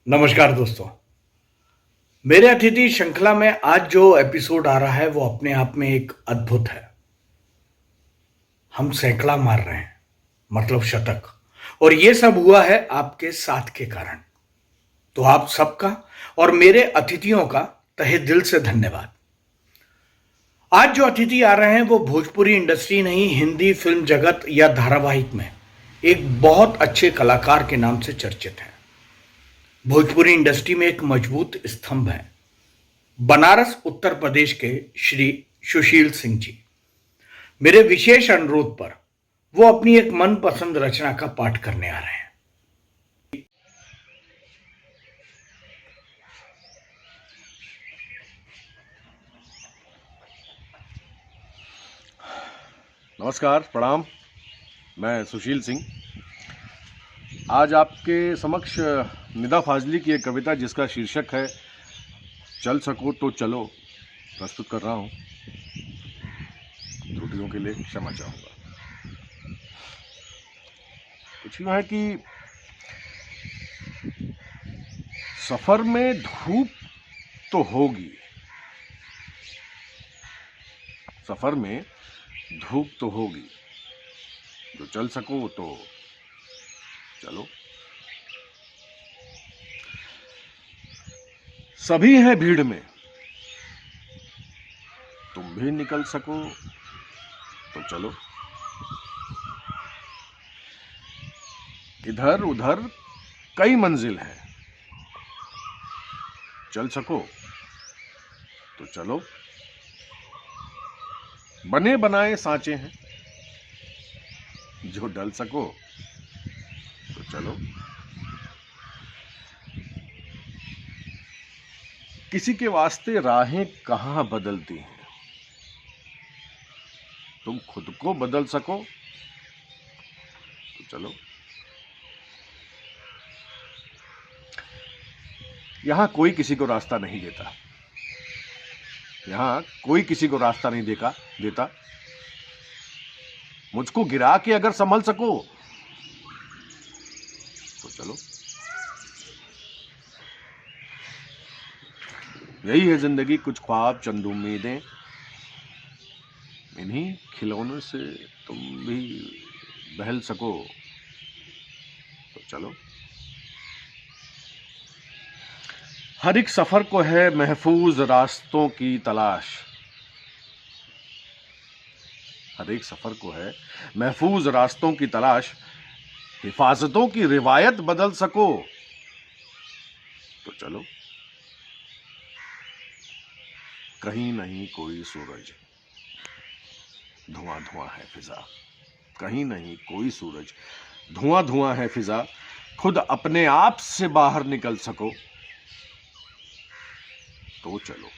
नमस्कार दोस्तों। मेरे अतिथि श्रृंखला में आज जो एपिसोड आ रहा है वो अपने आप में एक अद्भुत है। हम सैकड़ा मार रहे हैं, मतलब शतक। और ये सब हुआ है आपके साथ के कारण। तो आप सबका और मेरे अतिथियों का तहे दिल से धन्यवाद। आज जो अतिथि आ रहे हैं वो भोजपुरी इंडस्ट्री नहीं, हिंदी फिल्म जगत या धारावाहिक में एक बहुत अच्छे कलाकार के नाम से चर्चित है। भोजपुरी इंडस्ट्री में एक मजबूत स्तंभ है। बनारस उत्तर प्रदेश के श्री सुशील सिंह जी। मेरे विशेष अनुरोध पर वो अपनी एक मनपसंद रचना का पाठ करने आ रहे हैं। नमस्कार, प्रणाम। मैं सुशील सिंह आज आपके समक्ष निदा फाजली की एक कविता जिसका शीर्षक है चल सको तो चलो प्रस्तुत कर रहा हूँ। त्रुटियों के लिए क्षमा चाहूँगा। कुछ यूँ है कि सफर में धूप तो होगी, सफर में धूप तो होगी, जो चल सको तो चलो। सभी हैं भीड़ में, तुम भी निकल सको तो चलो। इधर उधर कई मंजिल है, चल सको तो चलो। बने बनाए सांचे हैं, जो डल सको तो चलो। किसी के वास्ते राहें कहाँ बदलती हैं, तुम खुद को बदल सको तो चलो। यहां कोई किसी को रास्ता नहीं देता, यहां कोई किसी को रास्ता नहीं देता। मुझको गिरा के अगर संभल सको तो चलो। यही है जिंदगी, कुछ ख्वाब चंद उम्मीदें, इन्हीं खिलौनों से तुम भी बहल सको तो चलो। हर एक सफर को है महफूज रास्तों की तलाश, हर एक सफर को है महफूज रास्तों की तलाश। हिफाजतों की रिवायत बदल सको तो चलो। कहीं नहीं कोई सूरज, धुआं धुआं है फिजा, कहीं नहीं कोई सूरज, धुआं धुआं है फिजा। खुद अपने आप से बाहर निकल सको तो चलो।